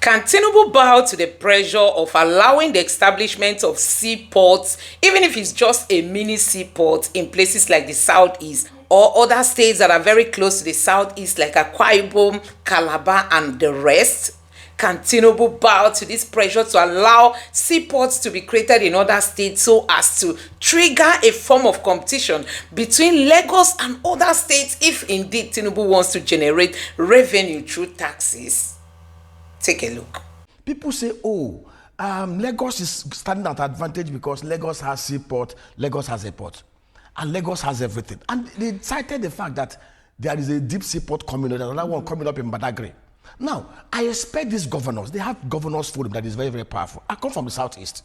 Can Tinubu bow to the pressure of allowing the establishment of seaports, even if it's just a mini seaport in places like the southeast or other states that are very close to the southeast like Akwa Ibom, Calabar and the rest? Can Tinubu bow to this pressure to allow seaports to be created in other states so as to trigger a form of competition between Lagos and other states if indeed Tinubu wants to generate revenue through taxes? Take a look. People say, oh, Lagos is standing at advantage because Lagos has seaport, Lagos has a port, and Lagos has everything. And they cited the fact that there is a deep seaport coming, there's another one coming up in Badagry. Now, I expect these governors, they have governors forum that is very, very powerful. I come from the southeast.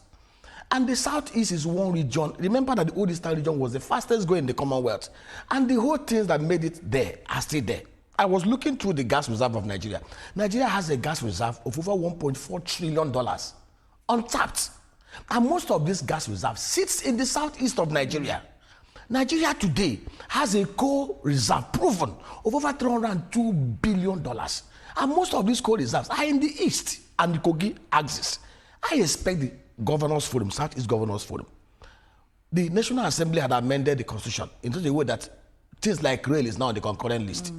And the southeast is one region. Remember that the old eastern region was the fastest growing in the Commonwealth. And the whole things that made it there are still there. I was looking through the gas reserve of Nigeria. Nigeria has a gas reserve of over $1.4 trillion untapped. And most of this gas reserve sits in the southeast of Nigeria. Nigeria today has a coal reserve proven of over $302 billion. And most of these coal reserves are in the east and the Kogi axis. I expect the Governors Forum, Southeast Governors Forum, the National Assembly had amended the constitution in such a way that things like rail is now on the concurrent list.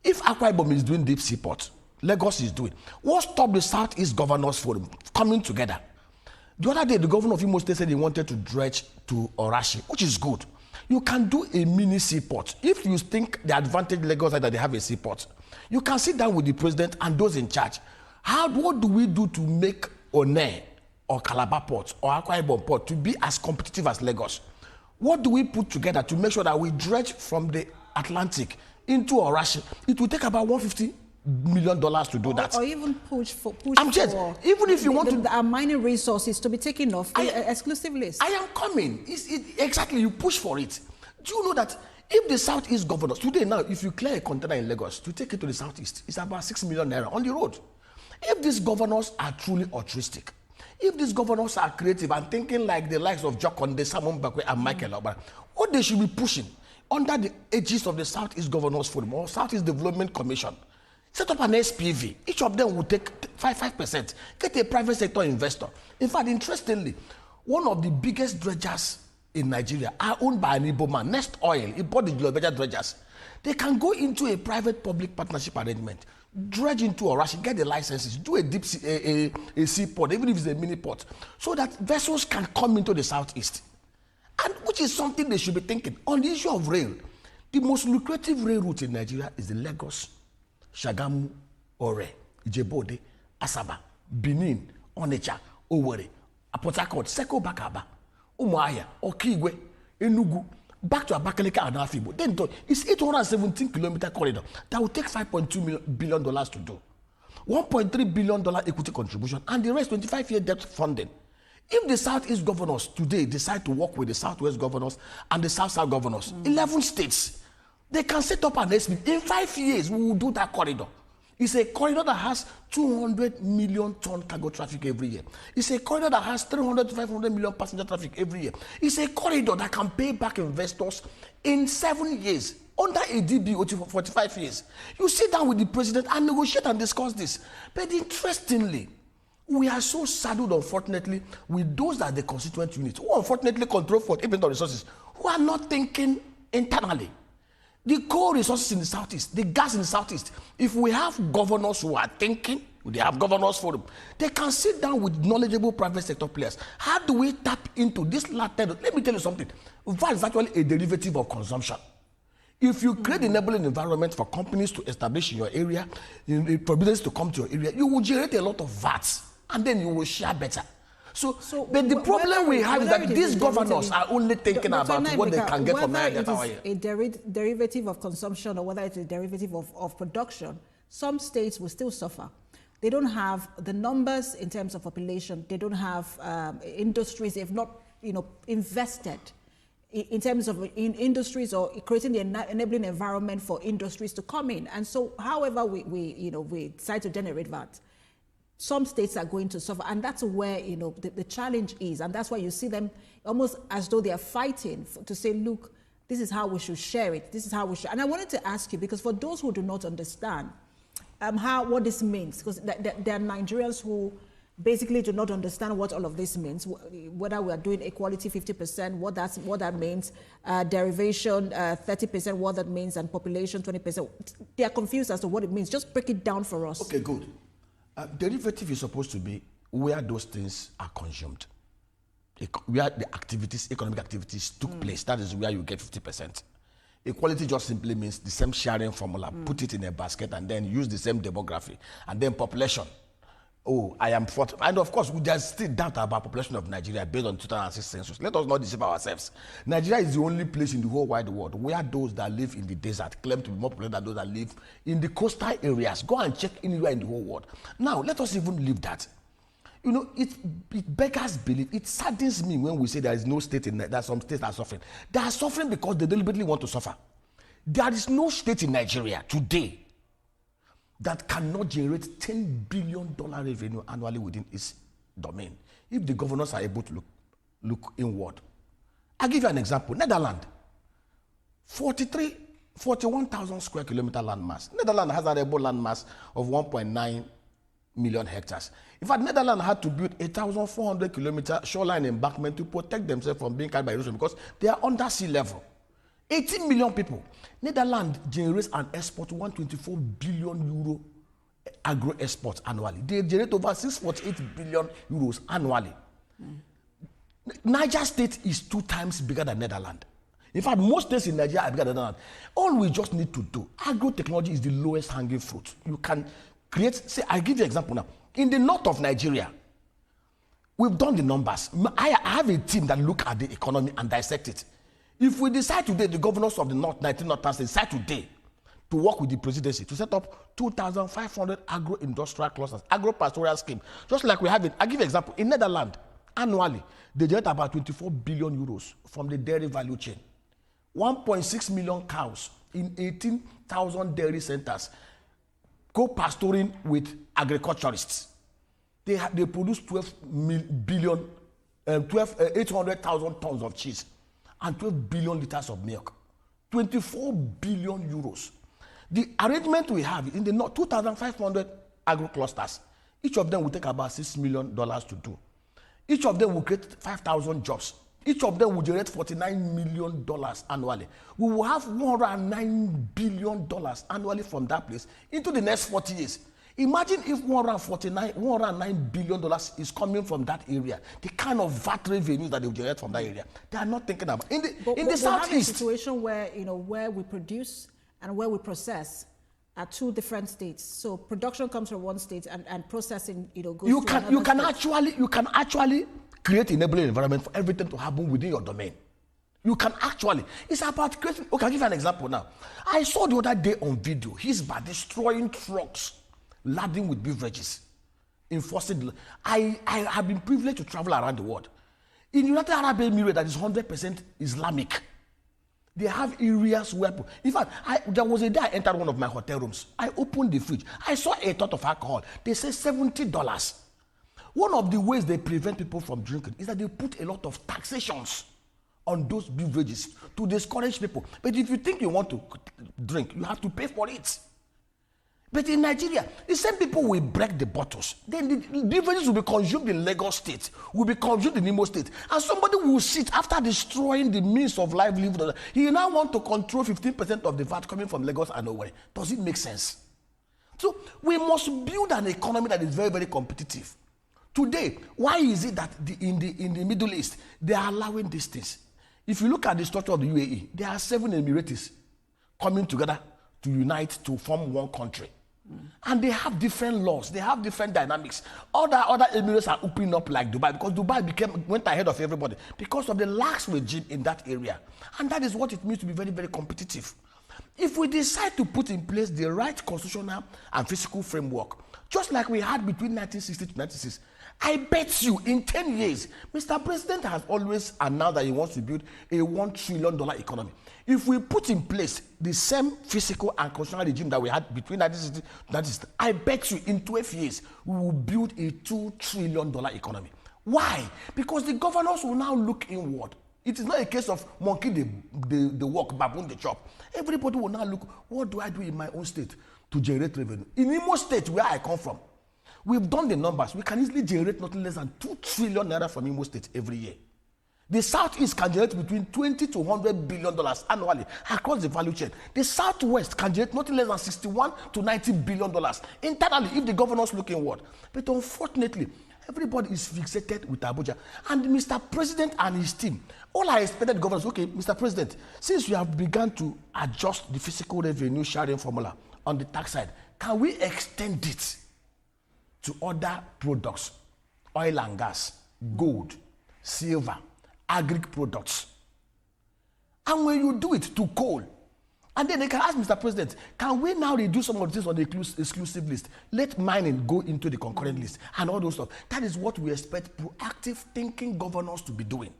If Akwa Ibom is doing deep seaport, Lagos is doing, what stopped the Southeast Governors Forum coming together? The other day, the governor of Imo State said he wanted to dredge to Orashi, which is good. You can do a mini seaport. If you think the advantage Lagos is that they have a seaport, you can sit down with the president and those in charge. What do we do to make One or Calabar Port or Akwa Ibom Port to be as competitive as Lagos? What do we put together to make sure that we dredge from the Atlantic into Orashi? It will take about $150 million to do that. Or even push I'm just, even if you want to... Our mining resources to be taken off the exclusive list. I am coming. Exactly, you push for it. Do you know that if the Southeast governors, today now, if you clear a container in Lagos to take it to the Southeast, it's about 6 million naira on the road. If these governors are truly altruistic, if these governors are creative and thinking like the likes of Jokonde, Simon Bakwe and Michael Obara, what they should be pushing under the aegis of the Southeast Governors Forum or Southeast Development Commission, set up an SPV. Each of them will take 5%. Get a private sector investor. In fact, interestingly, one of the biggest dredgers in Nigeria are owned by an Igbo man, Nest Oil. He bought the Globeja dredgers. They can go into a private-public partnership arrangement, dredge into Orashi, get the licenses, do a deep a seaport, even if it's a mini port, so that vessels can come into the southeast. And which is something they should be thinking. On the issue of rail, the most lucrative rail route in Nigeria is the Lagos, Shagamu, Ore, Ijebode, Asaba, Benin, Onitsha, Owerri, Port Harcourt, Seko Bakaba, Umuahia, Okigwe, Enugu, back to Abakaliki and Afibo. Then it's 817-kilometer corridor that will take $5.2 billion to do. $1.3 billion equity contribution and the rest 25-year debt funding. If the Southeast governors today decide to work with the Southwest governors and the South-South governors, 11 states, they can set up an SPV. In 5 years, we will do that corridor. It's a corridor that has 200 million ton cargo traffic every year. It's a corridor that has 300 to 500 million passenger traffic every year. It's a corridor that can pay back investors in 7 years, under a DBOT for 45 years. You sit down with the president and negotiate and discuss this. But interestingly, we are so saddled, unfortunately, with those that are the constituent units, who unfortunately control 40% of resources, who are not thinking internally. The coal resources in the southeast, the gas in the southeast, if we have governors who are thinking, they have governors forum, they can sit down with knowledgeable private sector players. How do we tap into this latter? Let me tell you something. VAT is actually a derivative of consumption. If you create an enabling environment for companies to establish in your area, for business to come to your area, you will generate a lot of VAT, and then you will share better. But the problem we have is that these governors are only thinking about what they can get from Nigeria. Whether it is a derivative of consumption or whether it's a derivative of production, some states will still suffer. They don't have the numbers in terms of population. They don't have industries. They've not, invested in terms of industries or creating the enabling environment for industries to come in. And so, however we decide to generate that, some states are going to suffer, and that's where the challenge is, and that's why you see them almost as though they are fighting to say, look, this is how we should share it. This is how we should. And I wanted to ask you, because for those who do not understand, what this means, because there are Nigerians who basically do not understand what all of this means, whether we are doing equality 50%, what that means, derivation 30%, what that means, and population 20%. They are confused as to what it means. Just break it down for us. Okay, good. Derivative is supposed to be where those things are consumed, where the economic activities took place. That is where you get 50%. Equality just simply means the same sharing formula, put it in a basket and then use the same demography. And then population. Oh, I am 40. And of course, there's still doubt about population of Nigeria based on 2006 census. Let us not deceive ourselves. Nigeria is the only place in the whole wide world where those that live in the desert claim to be more populated than those that live in the coastal areas. Go and check anywhere in the whole world. Now, let us even leave that. You know, it beggars belief. It saddens me when we say there is no state in that some states are suffering. They are suffering because they deliberately want to suffer. There is no state in Nigeria today that cannot generate $10 billion revenue annually within its domain if the governors are able to look inward. I'll give you an example. Netherlands, 41,000 square kilometer landmass. Netherlands has an arable landmass of 1.9 million hectares. In fact, Netherlands had to build 1,400 kilometer shoreline embankment to protect themselves from being carried by erosion because they are under sea level. 18 million people. Netherlands generates and exports 124 billion euro agro exports annually. They generate over 648 billion euros annually. Niger State is 2 times bigger than Netherlands. In fact, most states in Nigeria are bigger than Netherlands. All we just need to do, agro-technology is the lowest hanging fruit. You can create, say, I'll give you an example now. In the north of Nigeria, we've done the numbers. I have a team that look at the economy and dissect it. If we decide today, the governors of the North, 19 Northern States, decide today to work with the presidency to set up 2,500 agro-industrial clusters, agro-pastoral scheme, just like we have it. I'll give you an example. In Netherlands, annually, they generate about 24 billion euros from the dairy value chain. 1.6 million cows in 18,000 dairy centers go pastoring with agriculturists. They produce 800,000 tons of cheese and 12 billion liters of milk, 24 billion euros. The arrangement we have in the north, 2,500 agro clusters, each of them will take about $6 million to do. Each of them will create 5,000 jobs. Each of them will generate $49 million annually. We will have $109 billion annually from that place into the next 40 years. Imagine if $109 billion is coming from that area, the kind of VAT revenues that they will generate from that area. They are not thinking about in the southeast. We have a situation where where we produce and where we process are 2 different states. So production comes from one state and processing goes to another state. You can actually create enabling environment for everything to happen within your domain. You can actually. It's about creating. Okay, I'll give you an example now. I saw the other day on video, he's by destroying trucks laden with beverages, enforcing. I have been privileged to travel around the world. In United Arab Emirates, that is 100% Islamic. They have areas where, in fact, there was a day I entered one of my hotel rooms. I opened the fridge. I saw a tot of alcohol. They say $70. One of the ways they prevent people from drinking is that they put a lot of taxations on those beverages to discourage people. But if you think you want to drink, you have to pay for it. But in Nigeria, the same people will break the bottles. Then the beverages will be consumed in Lagos State, will be consumed in Imo State. And somebody will sit after destroying the means of livelihood. He now want to control 15% of the VAT coming from Lagos and nowhere. Does it make sense? So we must build an economy that is very, very competitive. Today, why is it that in the Middle East, they are allowing these things? If you look at the structure of the UAE, there are 7 Emirates coming together to unite to form one country. And they have different laws, they have different dynamics. Other Emirates are opening up like Dubai because Dubai went ahead of everybody because of the lax regime in that area. And that is what it means to be very, very competitive. If we decide to put in place the right constitutional and physical framework, just like we had between 1960 to 1996, I bet you in 10 years, Mr. President has always announced that he wants to build a $1 trillion economy. If we put in place the same physical and constitutional regime that we had between 1960 to 1960, I bet you in 12 years, we will build a $2 trillion economy. Why? Because the governors will now look inward. It is not a case of monkey the work, baboon the chop. Everybody will now look, what do I do in my own state to generate revenue. In Imo State, where I come from, we've done the numbers. We can easily generate nothing less than 2 trillion naira from Imo State every year. The Southeast can generate between 20 to 100 billion dollars annually across the value chain. The Southwest can generate nothing less than 61 to 90 billion dollars internally if the governors look inward. But unfortunately, everybody is fixated with Abuja. And Mr. President and his team, all I expected governors, okay, Mr. President, since you have begun to adjust the fiscal revenue sharing formula on the tax side, can we extend it to other products, oil and gas, gold, silver, agri products? And when you do it to coal, and then they can ask Mr. President, can we now reduce some of this on the exclusive list? Let mining go into the concurrent list and all those stuff. That is what we expect proactive thinking governors to be doing.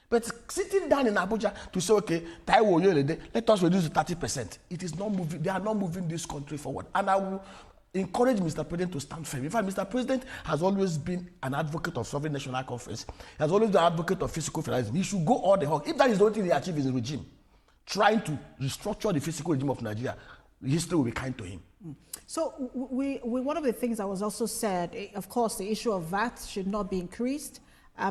But sitting down in Abuja to say, okay, Taiwo, let us reduce to 30%. It is not moving. They are not moving this country forward. And I will encourage Mr. President to stand firm. In fact, Mr. President has always been an advocate of sovereign national conference. He has always been an advocate of fiscal federalism. He should go all the hog. If that is the only thing he achieves in his regime, trying to restructure the fiscal regime of Nigeria, history will be kind to him. So one of the things that was also said, of course, the issue of VAT should not be increased.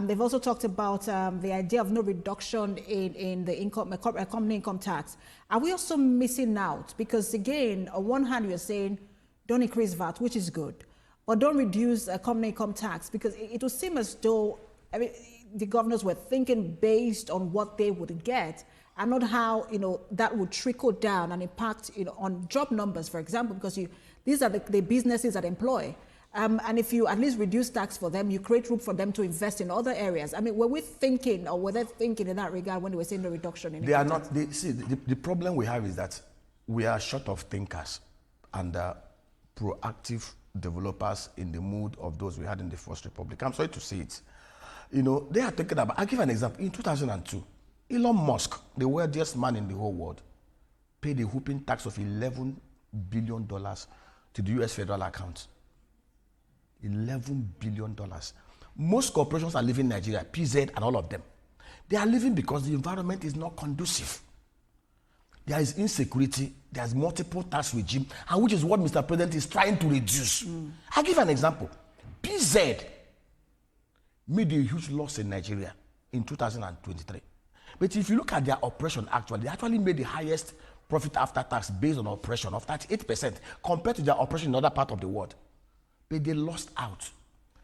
They've also talked about the idea of no reduction in the company income tax. Are we also missing out? Because again, on one hand, you're saying don't increase VAT, which is good, but don't reduce company income tax, because it would seem as though the governors were thinking based on what they would get, and not how that would trickle down and impact on job numbers, for example, because these are the businesses that employ. And if you at least reduce tax for them, you create room for them to invest in other areas. I mean, were we thinking, or were they thinking in that regard when they were saying the reduction in? They are not. The problem we have is that we are short of thinkers and proactive developers in the mood of those we had in the First Republic. I'm sorry to say it. They are talking about. I'll give an example. In 2002, Elon Musk, the wealthiest man in the whole world, paid a whooping tax of $11 billion to the U.S. federal account. $11 billion. Most corporations are leaving Nigeria, PZ and all of them. They are leaving because the environment is not conducive. There is insecurity, there's multiple tax regime, and which is what Mr. President is trying to reduce. I'll give an example. PZ made a huge loss in Nigeria in 2023. But if you look at their operation, they actually made the highest profit after tax based on operation of 38% compared to their operation in other parts of the world. But they lost out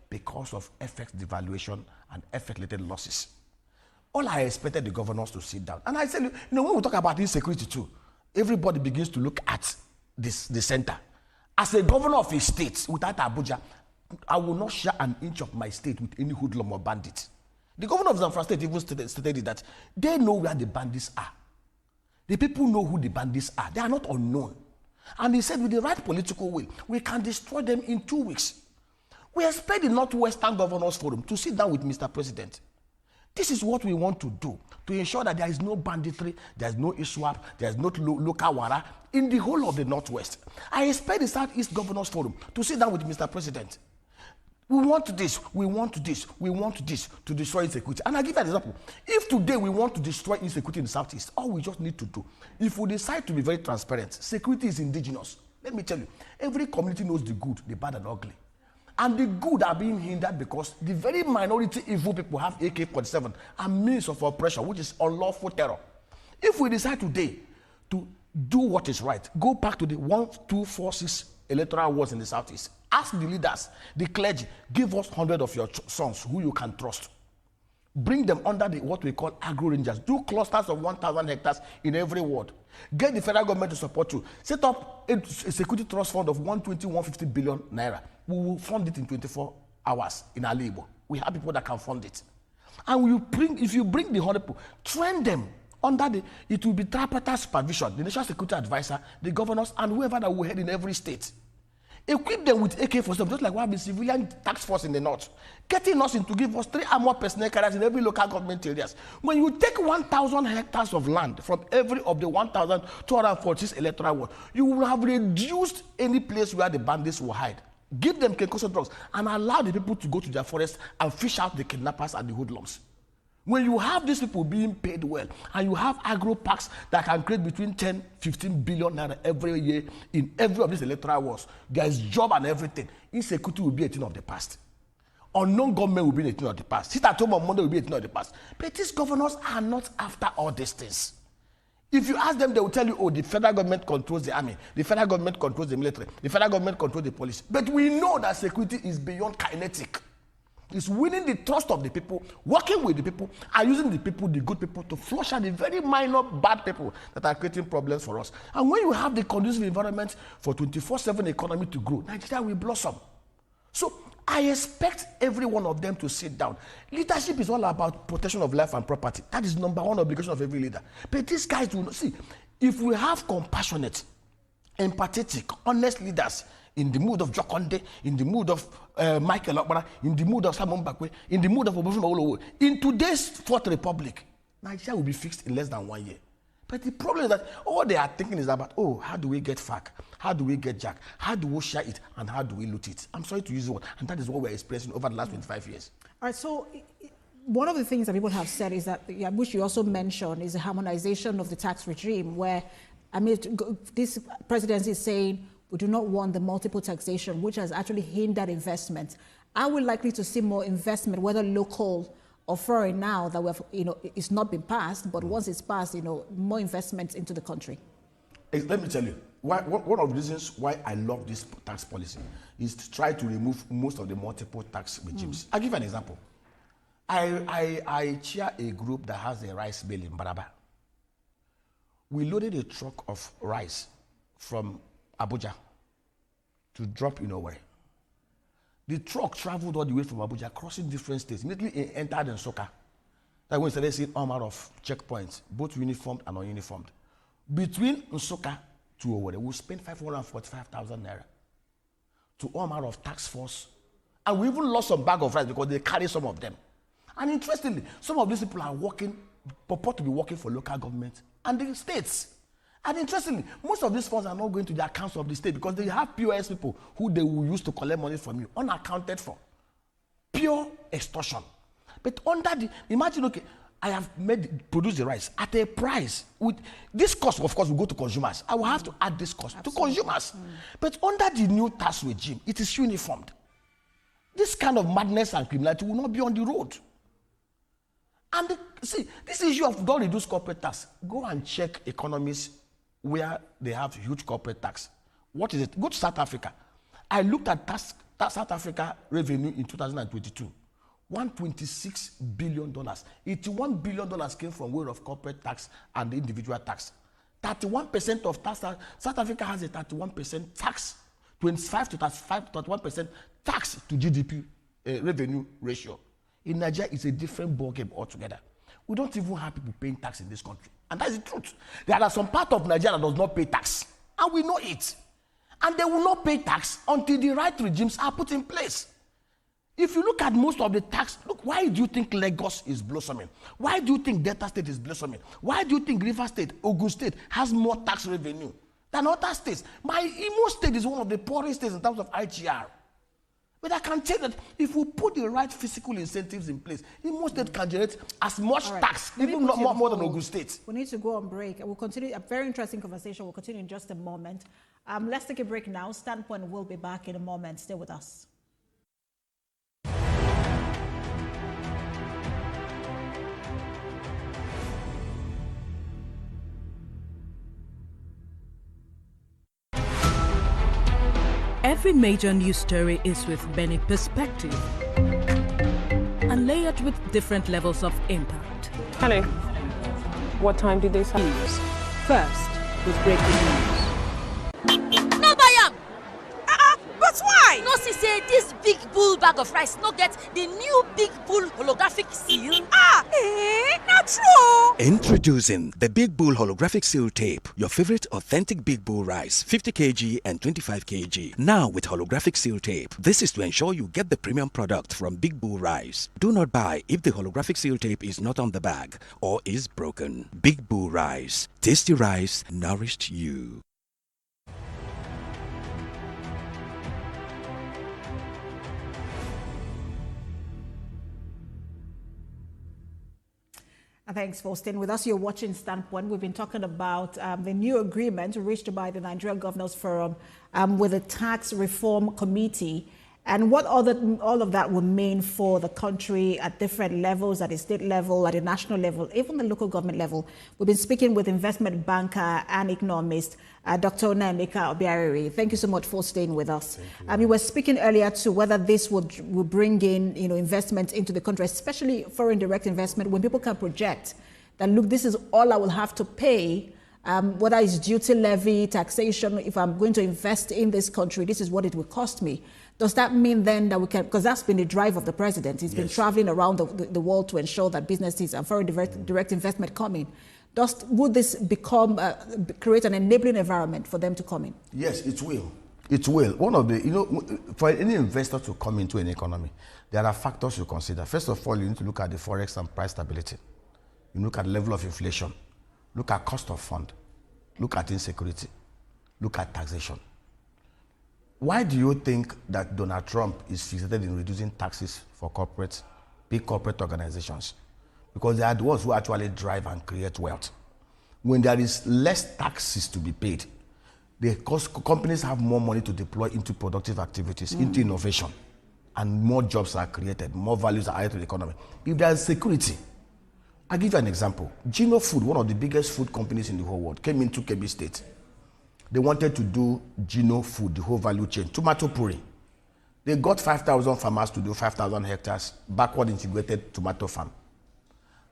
because of FX devaluation and FX-related losses. All I expected the governors to sit down. And I said, when we talk about insecurity too, everybody begins to look at the center. As a governor of a state without Abuja, I will not share an inch of my state with any hoodlum or bandit. The governor of Zamfara State even stated that they know where the bandits are. The people know who the bandits are. They are not unknown. And he said with the right political will, we can destroy them in 2 weeks. We expect the Northwestern Governors Forum to sit down with Mr. President. This is what we want to do, to ensure that there is no banditry, there is no ISWAP, there is no local wara in the whole of the Northwest. I expect the Southeast Governors Forum to sit down with Mr. President. We want this, we want this, we want this to destroy insecurity. And I'll give you an example. If today we want to destroy insecurity in the Southeast, all we just need to do, if we decide to be very transparent, security is indigenous. Let me tell you, every community knows the good, the bad and ugly. And the good are being hindered because the very minority evil people have AK-47 and means of oppression, which is unlawful terror. If we decide today to do what is right, go back to the 1, 2, 4, 6 electoral wars in the Southeast. Ask the leaders, the clergy, give us 100 of your sons who you can trust. Bring them under what we call agro-rangers. Do clusters of 1,000 hectares in every ward. Get the federal government to support you. Set up a security trust fund of 120, 150 billion naira. We will fund it in 24 hours in our labor. We have people that can fund it. And if you bring the 100 people, train them under it will be tripartite supervision, the National Security Advisor, the governors, and whoever that will head in every state. Equip them with AK-47, just like we have the civilian task force in the north. Getting us in to give us 3 armored personnel carriers in every local government areas. When you take 1,000 hectares of land from every of the 1,246 electoral wards, you will have reduced any place where the bandits will hide. Give them concussion drugs and allow the people to go to their forest and fish out the kidnappers and the hoodlums. When you have these people being paid well, and you have agro parks that can create between 10, 15 billion naira every year in every of these electoral wars, there's job and everything. Insecurity will be a thing of the past. Unknown government will be a thing of the past. Sit at home on Monday will be a thing of the past. But these governors are not after all these things. If you ask them, they will tell you, oh, the federal government controls the army, the federal government controls the military, the federal government controls the police. But we know that security is beyond kinetic. It's winning the trust of the people, working with the people, and using the people, the good people, to flush out the very minor bad people that are creating problems for us. And when you have the conducive environment for 24/7 economy to grow, Nigeria will blossom. So I expect every one of them to sit down. Leadership is all about protection of life and property. That is number one obligation of every leader. But these guys will not see. If we have compassionate, empathetic, honest leaders in the mood of Jokonde, in the mood of Michael Okpara, in the mood of Simon Bakwe, in the mood of Obasanjo Olowo, in today's Fourth Republic, Nigeria will be fixed in less than 1 year. But the problem is that all they are thinking is about, oh, how do we get FAC? How do we get Jack? How do we share it? And how do we loot it? I'm sorry to use the word. And that is what we're experiencing over the last 25 years. All right, so one of the things that people have said is that, which you also mentioned, is the harmonization of the tax regime, where, I mean, this presidency is saying we do not want the multiple taxation, which has actually hindered investment. Are we likely to see more investment, whether local or foreign, now that we have, it's not been passed, but once it's passed, more investments into the country? Let me tell you, one of the reasons why I love this tax policy is to try to remove most of the multiple tax regimes. I'll give you an example. I chair a group that has a rice mill in Baraba. We loaded a truck of rice from Abuja to drop in Owerri. The truck traveled all the way from Abuja, crossing different states. Immediately it entered in Soka. That when we started seeing all manner of checkpoints, both uniformed and ununiformed. Between Nsukka to Owerri, we spent 545,000 naira to all manner of tax force. And we even lost some bag of rice because they carry some of them. And interestingly, some of these people are working, purport to be working for local government and the states. And interestingly, most of these funds are not going to the accounts of the state because they have POS people who they will use to collect money from you, unaccounted for. Pure extortion. But under the, imagine, okay, I have produced the rice at a price. With this cost, of course, will go to consumers. I will have to add this cost to consumers. But under the new tax regime, it is uniformed. This kind of madness and criminality will not be on the road. And see, this issue of don't reduce corporate tax, go and check economies where they have huge corporate tax. What is it? Go to South Africa. I looked at South Africa revenue in 2022. $126 billion. $81 billion came from way of corporate tax and individual tax. 31% of tax. South Africa has a 31% tax, 25 to 35 to 31% tax to GDP revenue ratio. In Nigeria, it's a different ballgame altogether. We don't even have people paying tax in this country. And that's the truth. There are some part of Nigeria that does not pay tax. And we know it. And they will not pay tax until the right regimes are put in place. If you look at most of the tax, look, why do you think Lagos is blossoming? Why do you think Delta State is blossoming? Why do you think River State, Ogun State has more tax revenue than other states? My Imo State is one of the poorest states in terms of IGR. But I can tell that if we put the right fiscal incentives in place, Imo State can generate as much tax, even more than Ogun State. We need to go on break. We'll continue. A very interesting conversation. We'll continue in just a moment. Let's take a break now. Standpoint will be back in a moment. Stay with us. Every major news story is with many perspectives and layered with different levels of impact. Hello. What time did they say? News. First, with breaking news. No buy am. But why? No see say this big bull bag of rice no get the new big bull holographic seal. Not true. Introducing the Big Bull Holographic Seal Tape, your favorite authentic Big Bull rice, 50 kg and 25 kg. Now with holographic seal tape. This is to ensure you get the premium product from Big Bull Rice. Do not buy if the holographic seal tape is not on the bag or is broken. Big Bull Rice. Tasty rice nourished you. Thanks for staying with us. You're watching Standpoint. We've been talking about the new agreement reached by the Nigerian Governors Forum with the Tax Reform Committee, and what all of that would mean for the country at different levels, at the state level, at the national level, even the local government level. We've been speaking with investment banker and economist, Dr. Nnamdi. Thank you so much for staying with us. We were speaking earlier to whether this will bring in, investment into the country, especially foreign direct investment, when people can project that, look, this is all I will have to pay, whether it's duty levy, taxation, if I'm going to invest in this country, this is what it will cost me. Does that mean then that we can, because that's been the drive of the president, he's been traveling around the world to ensure that businesses and foreign direct investment come in. Would this become, create an enabling environment for them to come in? Yes, it will. It will. One of the, for any investor to come into an economy, there are factors you consider. First of all, you need to look at the forex and price stability. You look at the level of inflation, look at cost of fund, look at insecurity, look at taxation. Why do you think that Donald Trump is fixated in reducing taxes for big corporate organizations? Because they are the ones who actually drive and create wealth. When there is less taxes to be paid, companies have more money to deploy into productive activities, into innovation, and more jobs are created, more values are added to the economy. If there is security, I'll give you an example. Gino Food, one of the biggest food companies in the whole world, came into Kebbi State. They wanted to do Gino Food, the whole value chain, tomato puree. They got 5,000 farmers to do 5,000 hectares, backward integrated tomato farm.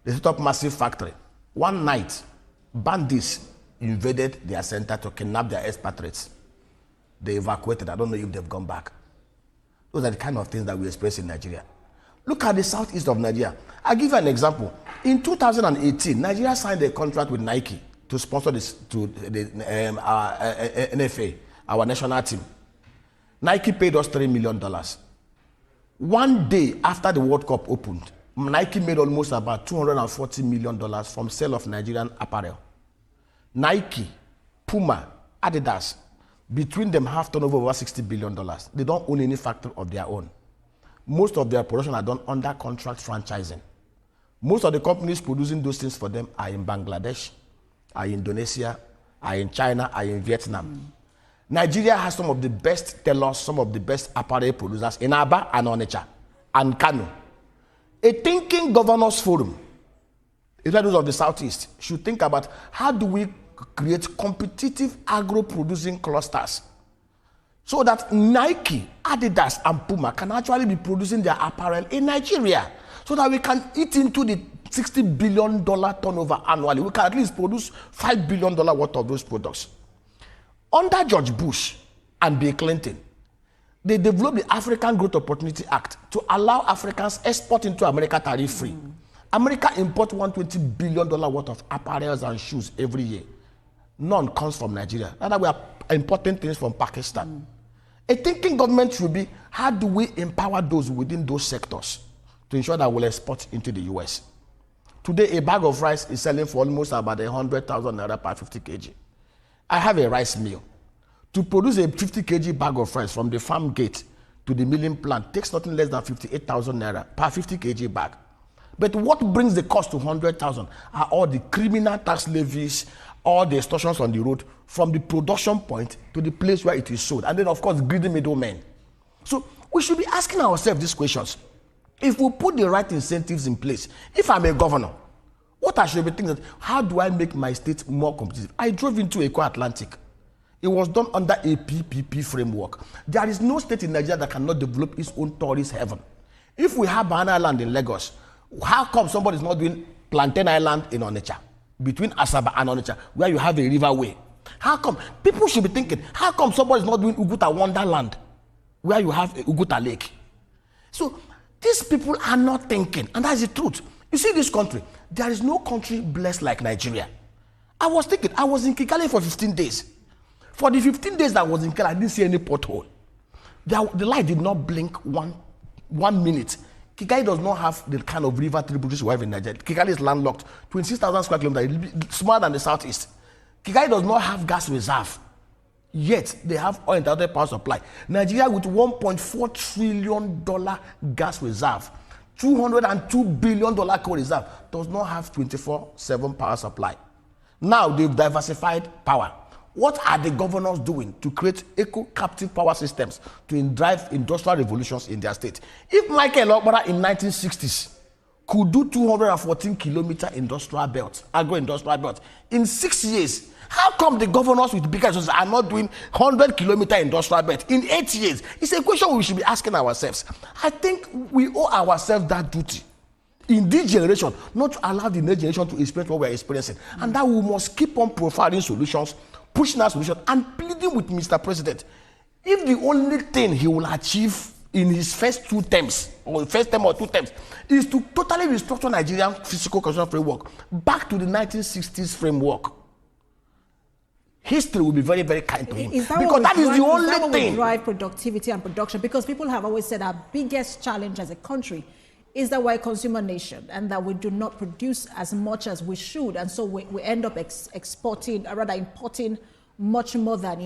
They set up massive factory. One night, bandits invaded their center to kidnap their expatriates. They evacuated. I don't know if they've gone back. Those are the kind of things that we experience in Nigeria. Look at the southeast of Nigeria. I'll give you an example. In 2018, Nigeria signed a contract with Nike to sponsor this to our NFA, our national team. Nike paid us $3 million. One day after the World Cup opened, Nike made almost about $240 million from sale of Nigerian apparel. Nike, Puma, Adidas, between them have turnover over $60 billion. They don't own any factory of their own. Most of their production are done under contract franchising. Most of the companies producing those things for them are in Bangladesh, are in Indonesia, are in China, are in Vietnam. Nigeria has some of the best tailors, some of the best apparel producers in Aba and Onitsha and Kanu. A thinking governors forum, those of the Southeast, should think about how do we create competitive agro-producing clusters so that Nike, Adidas, and Puma can actually be producing their apparel in Nigeria so that we can eat into the $60 billion turnover annually. We can at least produce $5 billion worth of those products. Under George Bush and Bill Clinton, they developed the African Growth Opportunity Act to allow Africans export into America tariff-free. America imports $120 billion worth of apparels and shoes every year. None comes from Nigeria. Rather, we are importing things from Pakistan. A thinking government should be, how do we empower those within those sectors to ensure that we'll export into the US? Today, a bag of rice is selling for almost about 100,000 naira per 50 kg. I have a rice mill. To produce a 50 kg bag of rice from the farm gate to the milling plant takes nothing less than 58,000 naira per 50 kg bag. But what brings the cost to 100,000 are all the criminal tax levies, all the extortions on the road from the production point to the place where it is sold. And then, of course, greedy middlemen. So we should be asking ourselves these questions. If we put the right incentives in place, if I'm a governor, what I should be thinking is, how do I make my state more competitive? I drove into Eko Atlantic. It was done under a PPP framework. There is no state in Nigeria that cannot develop its own tourist heaven. If we have Banana Island in Lagos, how come somebody is not doing Plantain Island in Onitsha, between Asaba and Onitsha, where you have a riverway? How come? People should be thinking, how come somebody is not doing Uguta Wonderland, where you have a Uguta Lake? So these people are not thinking, and that's the truth. You see this country, there is no country blessed like Nigeria. I was thinking, I was in Kigali for 15 days. For the 15 days that I was in Kigali, I didn't see any pothole. The light did not blink one minute. Kigali does not have the kind of river tributaries we have in Nigeria. Kigali is landlocked, 26,000 square kilometers, smaller than the southeast. Kigali does not have gas reserve, yet they have uninterrupted power supply. Nigeria with $1.4 trillion gas reserve, $202 billion coal reserve, does not have 24/7 power supply. Now they've diversified power. What are the governors doing to create eco-captive power systems to drive industrial revolutions in their state? If Michael Okpara in 1960s could do 214-kilometer industrial belt, agro-industrial belt, in 6 years, how come the governors with bigger resources are not doing 100-kilometer industrial belt in 8 years? It's a question we should be asking ourselves. I think we owe ourselves that duty in this generation, not to allow the next generation to experience what we are experiencing, and that we must keep on profiling solutions, pushing our solutions, and pleading with Mr. President. If the only thing he will achieve in his first 2 terms, or first term or 2 terms, is to totally restructure Nigerian physical constitutional framework back to the 1960s framework, history will be very, very kind to him. Because that is the only thing. Will drive productivity and production. Because people have always said our biggest challenge as a country is that we're a consumer nation and that we do not produce as much as we should. And so we end up exporting, or rather importing much more than,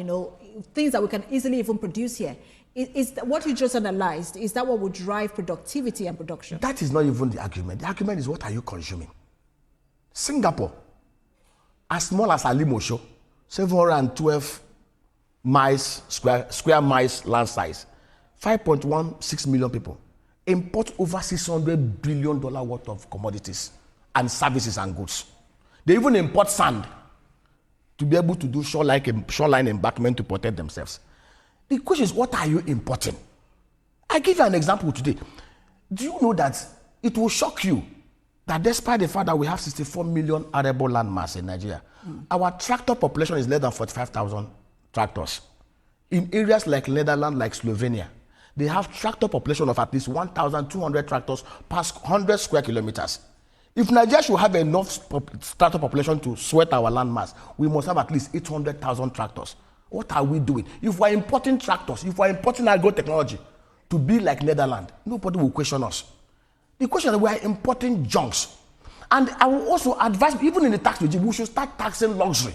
things that we can easily even produce here. Is that what you just analyzed? Is that what would drive productivity and production? That is not even the argument. The argument is, what are you consuming? Singapore, as small as Alimosho, 712 square miles land size, 5.16 million people, import over $600 billion worth of commodities and services and goods. They even import sand to be able to do shoreline embankment to protect themselves. The question is, what are you importing? I give you an example today. Do you know that it will shock you that despite the fact that we have 64 million arable land mass in Nigeria, our tractor population is less than 45,000 tractors. In areas like Netherlands, like Slovenia, they have tractor population of at least 1,200 tractors per 100 square kilometers. If Nigeria should have enough tractor population to sweat our land mass, we must have at least 800,000 tractors. What are we doing? If we're importing tractors, if we're importing agro-technology to be like Netherlands, nobody will question us. The question is, we are importing junks. And I will also advise, even in the tax regime, we should start taxing luxury.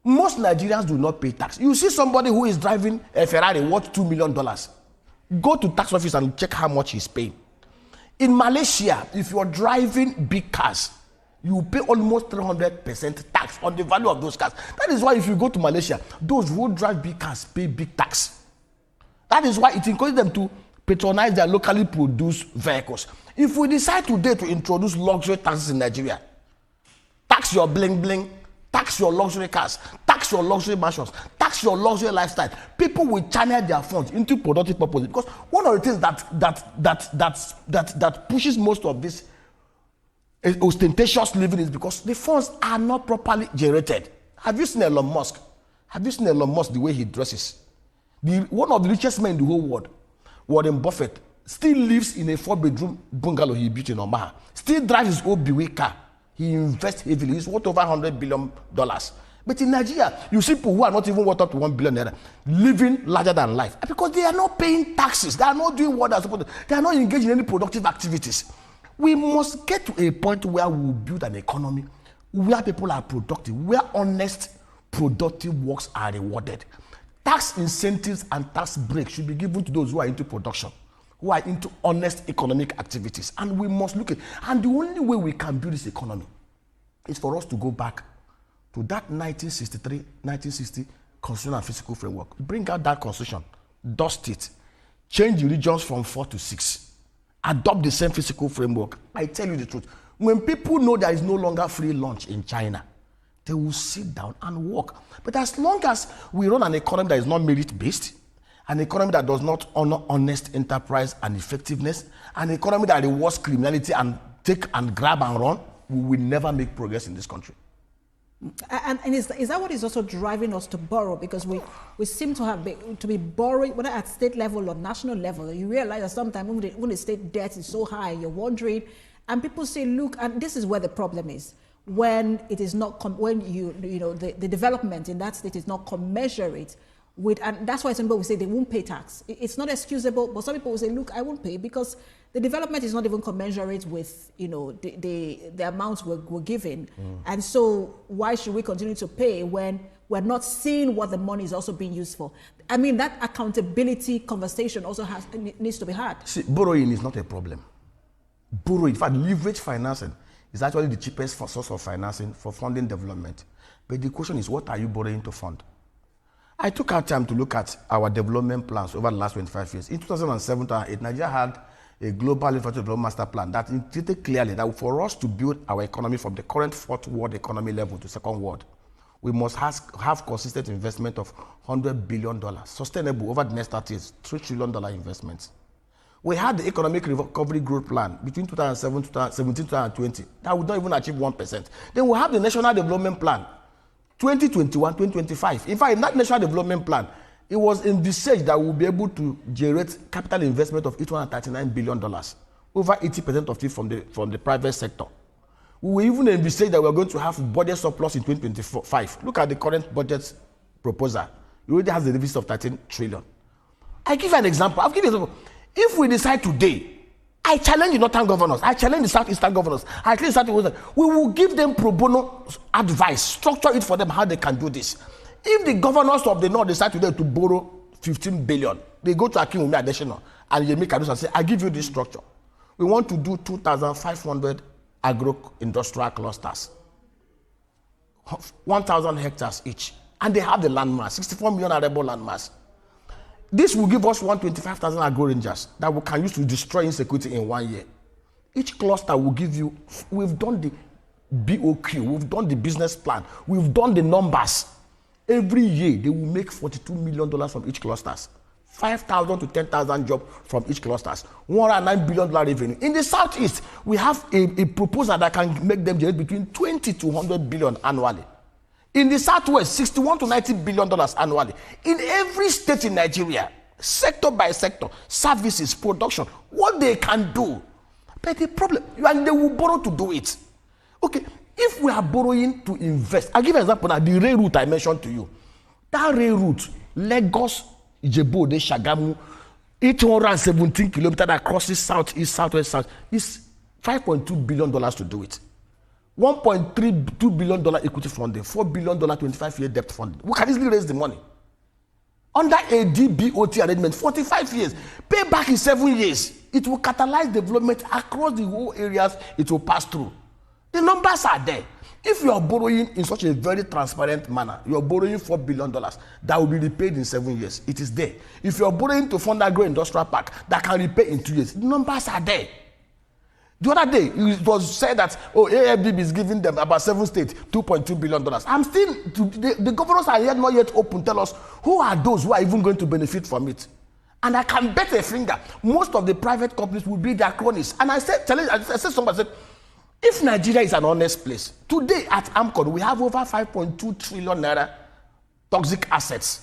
Most Nigerians do not pay tax. You see somebody who is driving a Ferrari worth $2 million. Go to tax office and check how much he's paying. In Malaysia, if you're driving big cars, you pay almost 300% tax on the value of those cars. That is why if you go to Malaysia, those who drive big cars pay big tax. That is why it encourages them to patronize their locally produced vehicles. If we decide today to introduce luxury taxes in Nigeria, tax your bling bling, tax your luxury cars, tax your luxury mansions, tax your luxury lifestyle, people will channel their funds into productive purposes. Because one of the things that pushes most of this ostentatious living is because the funds are not properly generated. Have you seen Elon Musk? Have you seen Elon Musk, the way he dresses? One of the richest men in the whole world, Warren Buffett, still lives in a 4-bedroom bungalow he built in Omaha. Still drives his own Buick car. He invests heavily. He's worth over $100 billion. But in Nigeria, you see people who are not even worth up to $1 billion living larger than life because they are not paying taxes. They are not doing what they are supposed to. They are not engaged in any productive activities. We must get to a point where we will build an economy where people are productive, where honest, productive works are rewarded. Tax incentives and tax breaks should be given to those who are into production, who are into honest economic activities. And we must look at, and the only way we can build this economy is for us to go back to that 1963, 1960 constitutional and physical framework. Bring out that constitution, dust it, change the regions from 4 to 6. Adopt the same physical framework. I tell you the truth. When people know there is no longer free lunch in China, they will sit down and work. But as long as we run an economy that is not merit-based, an economy that does not honor honest enterprise and effectiveness, an economy that rewards criminality and take and grab and run, we will never make progress in this country. And is that what is also driving us to borrow? Because we seem to be borrowing, whether at state level or national level. You realize that sometimes when the state debt is so high, you're wondering, and people say, look, and this is where the problem is. When it is not, the development in that state is not commensurate with, and that's why some people will say they won't pay tax. It's not excusable, but some people will say, look, I won't pay because the development is not even commensurate with, the amounts we're given. And so why should we continue to pay when we're not seeing what the money is also being used for? I mean, that accountability conversation also needs to be had. See, borrowing is not a problem. Borrow, in fact, leverage financing is actually the cheapest source of financing for funding development. But the question is, what are you borrowing to fund? I took our time to look at our development plans over the last 25 years. In 2007 to 2008, Nigeria had a global infrastructure development master plan that indicated clearly that for us to build our economy from the current fourth world economy level to second world, we must have consistent investment of $100 billion, sustainable over the next 30 years, $3 trillion investments. We had the economic recovery growth plan between 2017 to 2020 that would not even achieve 1%. Then we have the national development plan, 2021, 2025. In fact, in that national development plan, it was envisaged that we'll be able to generate capital investment of $839 billion, over 80% of it from the private sector. We will even envisage that we're going to have budget surplus in 2025. Look at the current budget proposal. It already has a deficit of 13 trillion. I give you an example. I'll give you an example. If we decide today, I challenge the northern governors, I challenge the southeastern governors, I challenge the southwestern, we will give them pro bono advice, structure it for them how they can do this. If the governors of the north decide today to borrow 15 billion, they go to Akinwumi Adesina and Yemi Kadus and say, I give you this structure. We want to do 2,500 agro-industrial clusters, 1,000 hectares each. And they have the landmass, 64 million arable landmass. This will give us 125,000 agro-rangers that we can use to destroy insecurity in 1 year. Each cluster will give you, we've done the BOQ, we've done the business plan, we've done the numbers. Every year, they will make $42 million from each clusters. 5,000 to 10,000 jobs from each clusters. $109 billion revenue. In the southeast, we have a proposal that can make them generate between 20 to 100 billion annually. In the southwest, 61 to $90 billion annually. In every state in Nigeria, sector by sector, services, production, what they can do. But the problem, and they will borrow to do it. Okay, if we are borrowing to invest, I'll give you an example now, the rail route I mentioned to you. That rail route, Lagos, Ijebu, Shagamu, 817 kilometers that crosses southeast, southwest, south, is $5.2 billion to do it. $1.32 billion equity funding, $4 billion 25-year debt funding. We can easily raise the money. Under a DBOT arrangement, 45 years, payback in 7 years. It will catalyze development across the whole areas it will pass through. The numbers are there. If you are borrowing in such a very transparent manner, you are borrowing $4 billion that will be repaid in 7 years. It is there. If you are borrowing to fund agro-industrial park that can repay in 2 years, the numbers are there. The other day, it was said that, AFDB is giving them about 7 states $2.2 billion. I'm still, the governors are yet not yet open. Tell us, who are those who are even going to benefit from it? And I can bet a finger, most of the private companies will be their cronies. And I said, somebody said, if Nigeria is an honest place, today at AMCON, we have over 5.2 trillion naira toxic assets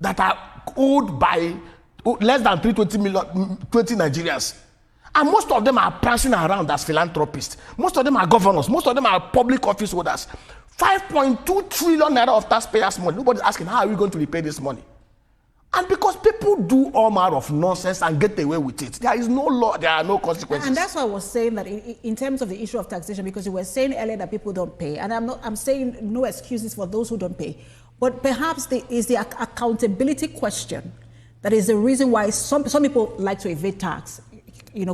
that are owed by less than 320 Nigerians. And most of them are prancing around as philanthropists. Most of them are governors. Most of them are public office holders. 5.2 trillion naira of taxpayers' money. Nobody's asking, how are we going to repay this money? And because people do all manner of nonsense and get away with it, there is no law, there are no consequences. And that's why I was saying that in terms of the issue of taxation, because you were saying earlier that people don't pay, and I'm saying no excuses for those who don't pay. But perhaps is the accountability question that is the reason why some people like to evade tax.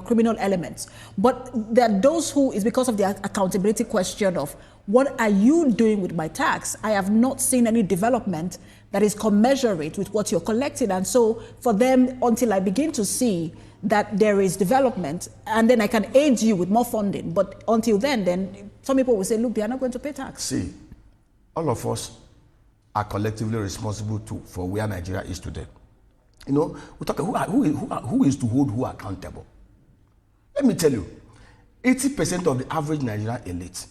Criminal elements. But there are those who, is because of the accountability question of what are you doing with my tax? I have not seen any development that is commensurate with what you're collecting. And so for them, until I begin to see that there is development, and then I can aid you with more funding. But until then some people will say, look, they are not going to pay tax. See, all of us are collectively responsible for where Nigeria is today. We talk who is to hold who accountable. Let me tell you, 80% of the average Nigerian elite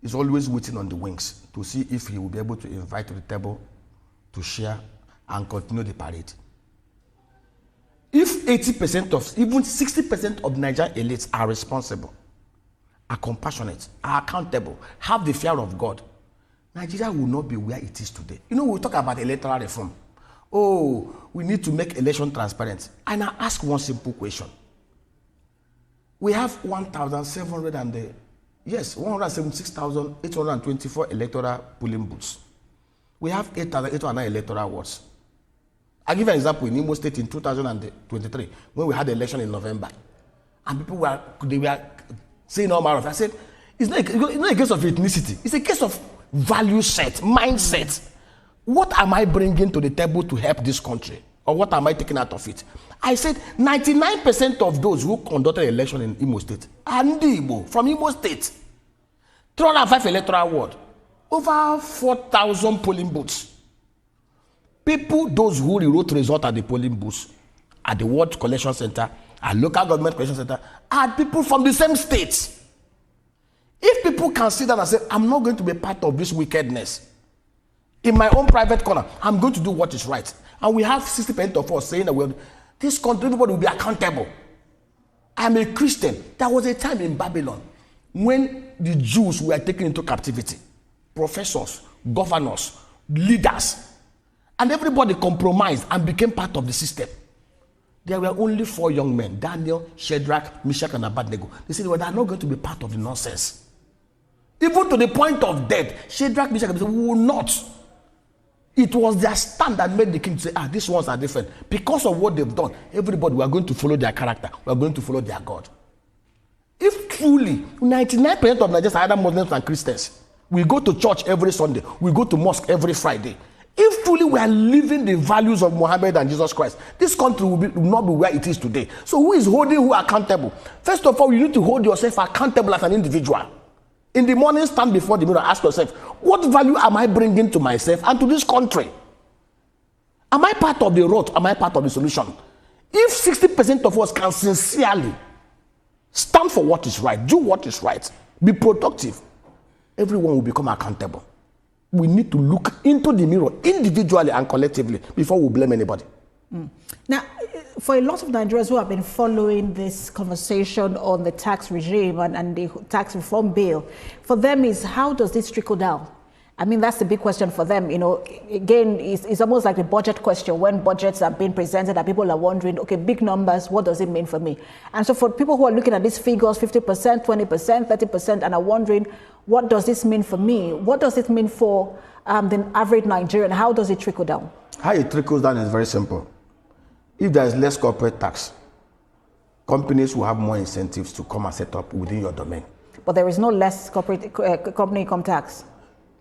is always waiting on the wings to see if he will be able to invite to the table to share and continue the parade. If 80% of, even 60% of Nigerian elites are responsible, are compassionate, are accountable, have the fear of God, Nigeria will not be where it is today. We talk about electoral reform. We need to make election transparent. And I ask one simple question. We have 176,824 electoral polling booths. We have 8,809 electoral wards. I'll give you an example in Imo State in 2023, when we had the election in November. And people were saying all manner of. I said, it's not a case of ethnicity. It's a case of value set, mindset. What am I bringing to the table to help this country? Or what am I taking out of it? I said 99% of those who conducted election in Imo State are Igbo from Imo State. 305 electoral ward. Over 4,000 polling booths. People, those who rewrote result at the polling booths, at the ward collection center, at local government collection center, are people from the same states. If people can sit down and say, I'm not going to be part of this wickedness, in my own private corner, I'm going to do what is right. And we have 60% of us saying that this country, everybody will be accountable. I'm a Christian. There was a time in Babylon when the Jews were taken into captivity. Professors, governors, leaders, and everybody compromised and became part of the system. There were only 4 young men, Daniel, Shadrach, Meshach, and Abednego. They said, well, they are not going to be part of the nonsense. Even to the point of death, Shadrach, Meshach, and Abednego will not. It was their stand that made the king say, these ones are different. Because of what they've done, everybody, we are going to follow their character. We are going to follow their God. If truly 99% of Nigerians are either Muslims and Christians, we go to church every Sunday, we go to mosque every Friday. If truly we are living the values of Muhammad and Jesus Christ, this country will not be where it is today. So who is holding who accountable? First of all, you need to hold yourself accountable as an individual. In the morning, stand before the mirror, ask yourself, what value am I bringing to myself and to this country? Am I part of the road? Am I part of the solution? If 60% of us can sincerely stand for what is right, do what is right, be productive, everyone will become accountable. We need to look into the mirror individually and collectively before we blame anybody. Now, for a lot of Nigerians who have been following this conversation on the tax regime and the tax reform bill, for them is, how does this trickle down? I mean, that's the big question for them. You know, again, it's almost like the budget question when budgets are being presented and people are wondering, okay, big numbers, what does it mean for me? And so for people who are looking at these figures, 50%, 20%, 30%, and are wondering, what does this mean for me? What does it mean for the average Nigerian? How does it trickle down? How it trickles down is very simple. If there is less corporate tax, companies will have more incentives to come and set up within your domain. But there is no less corporate company income tax.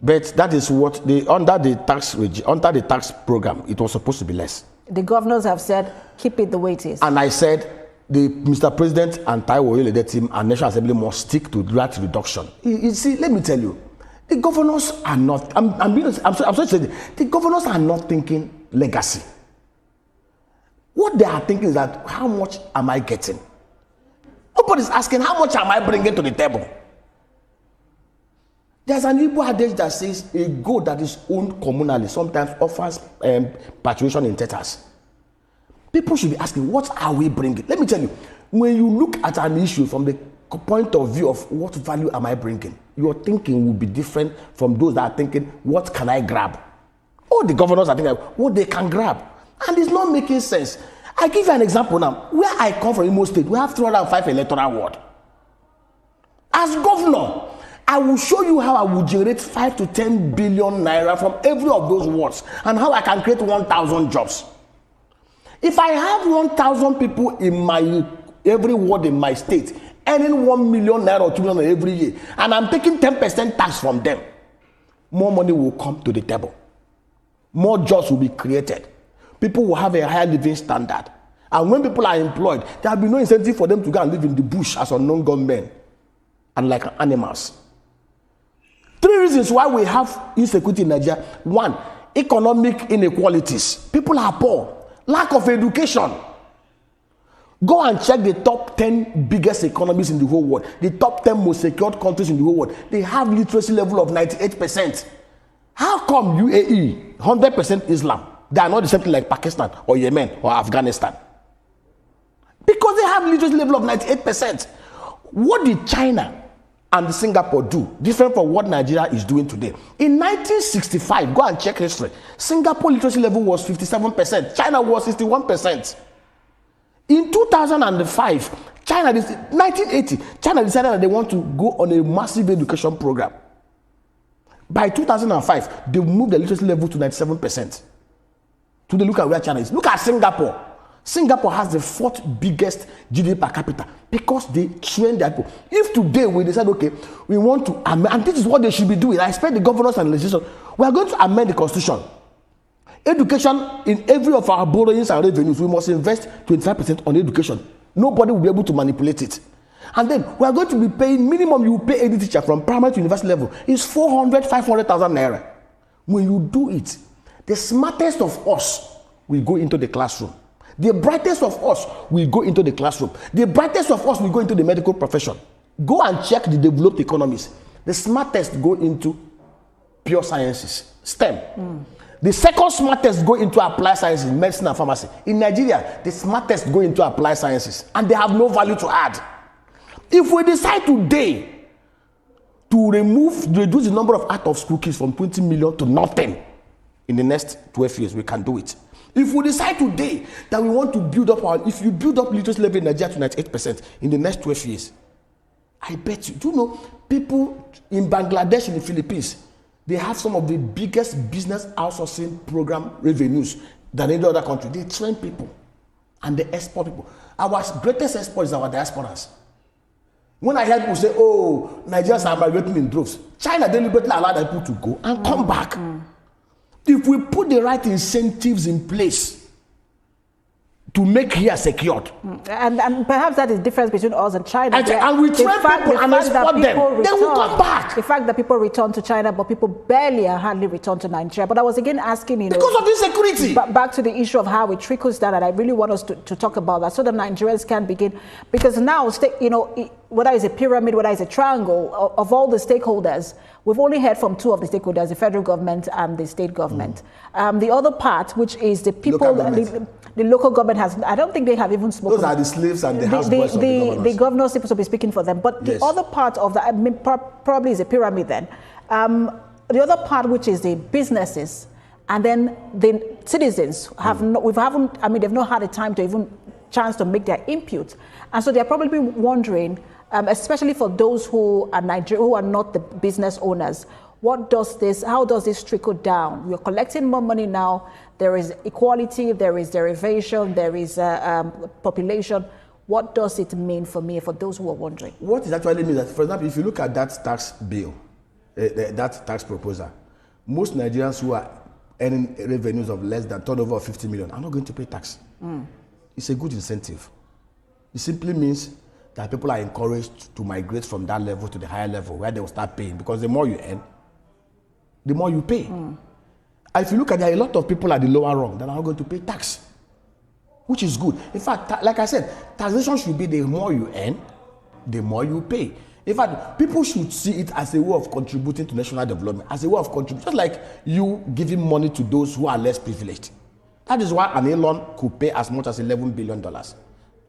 But that is what under the tax program, it was supposed to be less. The governors have said, keep it the way it is. And I said, Mr. President and Taiwo Oyelede team and National Assembly must stick to that reduction. You see, let me tell you, the governors are not. I'm sorry to say this, the governors are not thinking legacy. What they are thinking is that, how much am I getting? Nobody's asking, how much am I bringing to the table? There's an Igbo adage that says a goat that is owned communally sometimes offers parturition in tetas. People should be asking, what are we bringing? Let me tell you, when you look at an issue from the point of view of what value am I bringing, your thinking will be different from those that are thinking, what can I grab? All the governors are thinking, what they can grab. And it's not making sense. I give you an example now. Where I come from, Imo State, we have 305 electoral ward. As governor, I will show you how I will generate 5 to 10 billion naira from every of those wards and how I can create 1,000 jobs. If I have 1,000 people in every ward in my state earning 1 million naira or 2 million every year, and I'm taking 10% tax from them, more money will come to the table. More jobs will be created. People will have a higher living standard. And when people are employed, there will be no incentive for them to go and live in the bush as unknown gunmen and like animals. 3 reasons why we have insecurity in Nigeria. 1, economic inequalities. People are poor. Lack of education. Go and check the top 10 biggest economies in the whole world. The top 10 most secured countries in the whole world. They have literacy level of 98%. How come UAE, 100% Islam, they are not the same thing like Pakistan or Yemen or Afghanistan? Because they have literacy level of 98%. What did China and Singapore do different from what Nigeria is doing today? In 1965, go and check history, Singapore literacy level was 57%, China was 61%. In 2005, 1980, China decided that they want to go on a massive education program. By 2005, they moved the literacy level to 97%. Today, look at where China is. Look at Singapore. Singapore has the 4th biggest GDP per capita because they train their people. If today we decide, okay, we want to amend, and this is what they should be doing, I expect the governors and legislation, we are going to amend the constitution. Education, in every of our borrowings and revenues, we must invest 25% on education. Nobody will be able to manipulate it. And then we are going to be paying, minimum you pay any teacher from primary to university level is 500,000 naira. When you do it, the smartest of us will go into the classroom. The brightest of us will go into the classroom. The brightest of us will go into the medical profession. Go and check the developed economies. The smartest go into pure sciences, STEM. The second smartest go into applied sciences, medicine and pharmacy. In Nigeria, the smartest go into applied sciences, and they have no value to add. If we decide today to reduce the number of out-of-school kids from 20 million to nothing in the next 12 years, we can do it. If we decide today that we want to build up if you build up literacy level in Nigeria to 98% in the next 12 years, I bet you, do you know, people in Bangladesh, in the Philippines, they have some of the biggest business outsourcing program revenues than any other country. They train people and they export people. Our greatest export is our diasporas. When I hear people say, oh, Nigerians are migrating in droves, China deliberately allowed people to go and come back. If we put the right incentives in place to make here secured. And perhaps that is the difference between us and China. And we train people and export them. They will come back. The fact that people return to China, but people barely or hardly return to Nigeria. But I was again asking, because of insecurity. Back to the issue of how it trickles down, and I really want us to talk about that so that Nigerians can begin. Because now, whether it's a pyramid, whether it's a triangle, of all the stakeholders, we've only heard from 2 of the stakeholders, the federal government and the state government. The other part, which is the people, the local government I don't think they have even spoken. Those are the slaves and the houseboys of the governors. The governors supposed to be speaking for them. But the other part of that, probably is a pyramid then. The other part, which is the businesses, and then the citizens they've not had a time to even chance to make their input. And so they're probably wondering, especially for those who are who are not the business owners, how does this trickle down? We're collecting more money now. There is equality, there is derivation, there is population. What does it mean for me, for those who are wondering? What it actually means that, for example, if you look at that tax bill, that tax proposal, most Nigerians who are earning revenues of less than turnover of 50 million are not going to pay tax. It's a good incentive. It simply means that people are encouraged to migrate from that level to the higher level where they will start paying, because the more you earn, the more you pay. And if you look at, there are a lot of people at the lower rung that are not going to pay tax, which is good. In fact, like I said, taxation should be the more you earn, the more you pay. In fact, people should see it as a way of contributing to national development, as a way of contributing, just like you giving money to those who are less privileged. That is why an Elon could pay as much as $11 billion.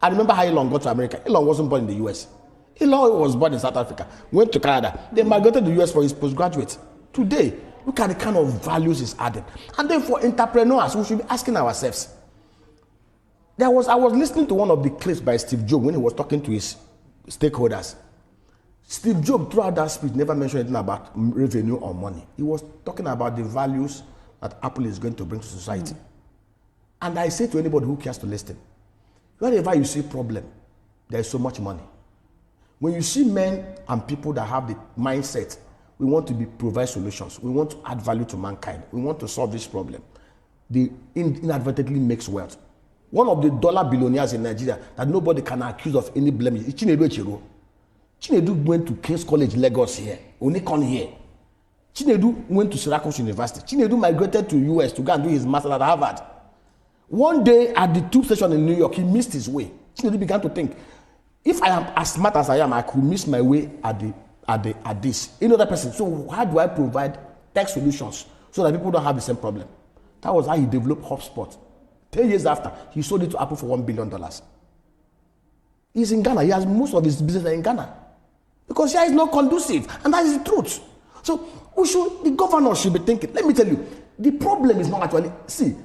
I remember how Elon got to America. Elon wasn't born in the US. Elon was born in South Africa, went to Canada, then migrated to the US for his postgraduate. Today, look at the kind of values he's added. And then for entrepreneurs, we should be asking ourselves. I was listening to one of the clips by Steve Jobs when he was talking to his stakeholders. Steve Jobs, throughout that speech, never mentioned anything about revenue or money. He was talking about the values that Apple is going to bring to society. And I say to anybody who cares to listen, whenever you see problem, there is so much money. When you see men and people that have the mindset, we want to provide solutions, we want to add value to mankind, we want to solve this problem, they inadvertently makes wealth. One of the dollar billionaires in Nigeria that nobody can accuse of any blemish is Chinedu Echiro. Chinedu went to King's College, Lagos here, Onikon here. Chinedu went to Syracuse University. Chinedu migrated to US to go and do his master at Harvard. One day at the tube station in New York, he missed his way. Chinedu began to think, if I am as smart as I am, I could miss my way at this. Another person. So how do I provide tech solutions so that people don't have the same problem? That was how he developed HubSpot. 10 years after, he sold it to Apple for $1 billion. He's in Ghana. He has most of his business in Ghana. Because here is not conducive. And that is the truth. So the governors should be thinking. Let me tell you, the problem is not actually, see,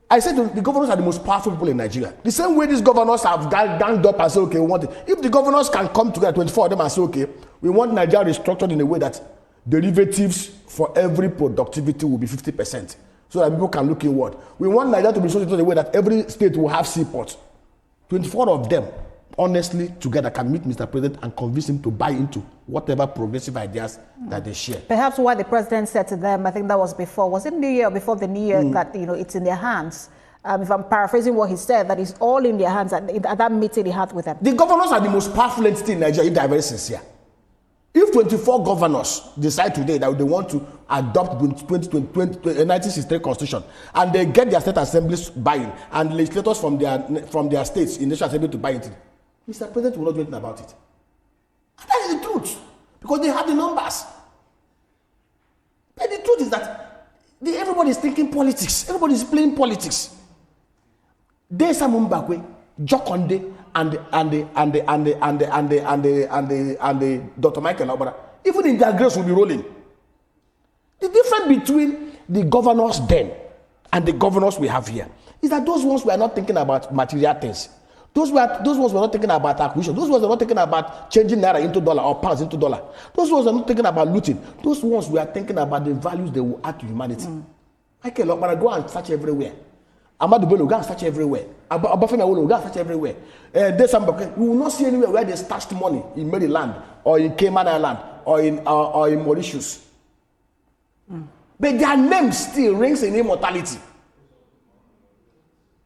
I said the governors are the most powerful people in Nigeria. The same way these governors have ganged up and said, okay, we want it. If the governors can come together, 24 of them, and say, okay, we want Nigeria restructured in a way that derivatives for every productivity will be 50%. so that people can look inward. We want Nigeria to be so in a way that every state will have seaports. 24 of them, honestly, together can meet Mr. President and convince him to buy into whatever progressive ideas that they share. Perhaps what the president said to them, I think that was before, was it New Year or before the New Year, that it's in their hands. If I'm paraphrasing what he said, that it's all in their hands at that meeting he had with them. The governors are the most powerful entity in Nigeria, if they are very sincere. If 24 governors decide today that they want to adopt the 1963 constitution and they get their state assemblies buying and legislators from their states in National Assembly to buy into it, Mr. President will not do anything about it. And that is the truth, because they have the numbers. But the truth is that everybody is thinking politics. Everybody is playing politics. Desa Mumbakwe, Jokonde, and Dr. Michael Obara, even in their grace will be rolling. The difference between the governors then and the governors we have here is that those ones were not thinking about material things. Those ones were not thinking about acquisition. Those ones were not thinking about changing naira into dollar or pounds into dollar. Those ones were not thinking about looting. Those ones were thinking about the values they will add to humanity. Michael Obara, go and search everywhere. Amadu Bello, go and search everywhere. Abafemi Awolowo, go and search everywhere. We will not see anywhere where they stashed money in Maryland or in Cayman Island or in Mauritius. But their name still rings in immortality.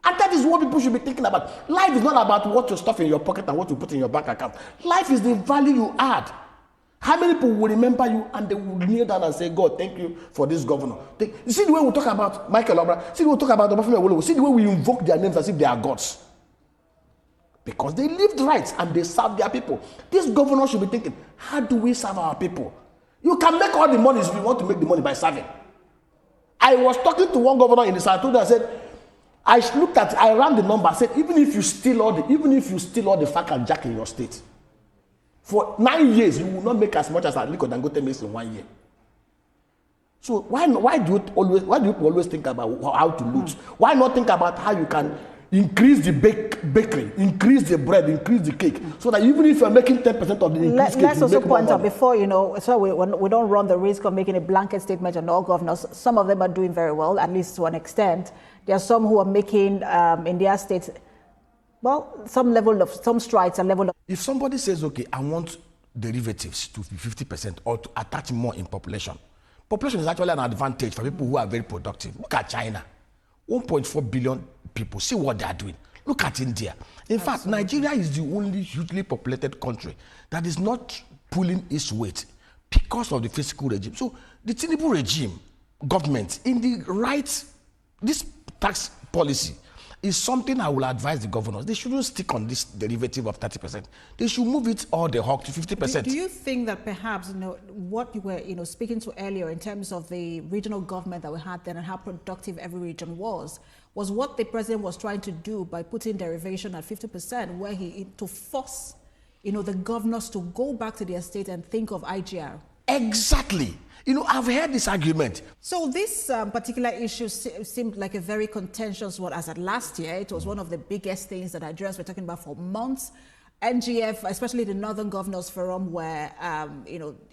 And that is what people should be thinking about. Life is not about what you stuff in your pocket and what you put in your bank account. Life is the value you add. How many people will remember you and they will kneel down and say, God, thank you for this governor. You see the way we talk about Michael Obra, see the way we talk about Obafemi Awolowo, see the way we invoke their names as if they are gods. Because they lived right and they served their people. This governor should be thinking, how do we serve our people? You can make all the money if you want to make the money by serving. I was talking to one governor in the South and said, I ran the number, I said, even if you steal all the fuck and jack in your state, for 9 years, you will not make as much as Aliko Dangote makes in 1 year. So why do you always think about how to loot? Why not think about how you can increase the bakery, increase the bread, increase the cake, so that even if you're making 10% of the increased cake, let's also point out before, so we don't run the risk of making a blanket statement on all governors. Some of them are doing very well, at least to an extent. There are some who are making in their states, well, some strides and level of. If somebody says, okay, I want derivatives to be 50% or to attach more in population, population is actually an advantage for people who are very productive. Look at China, 1.4 billion people. See what they are doing. Look at India. In fact, Nigeria is the only hugely populated country that is not pulling its weight because of the fiscal regime. So the Tinubu regime, government, in the right, this tax policy is something I will advise the governors. They shouldn't stick on this derivative of 30%. They should move it all the hawk to 50%. Do you think that perhaps, what you were, speaking to earlier in terms of the regional government that we had then and how productive every region was what the president was trying to do by putting derivation at 50%, where to force, the governors to go back to their state and think of IGR? Exactly. I've heard this argument. So this particular issue seemed like a very contentious one as at last year. It was one of the biggest things that Nigerians were talking about for months. NGF, especially the Northern Governors Forum, were,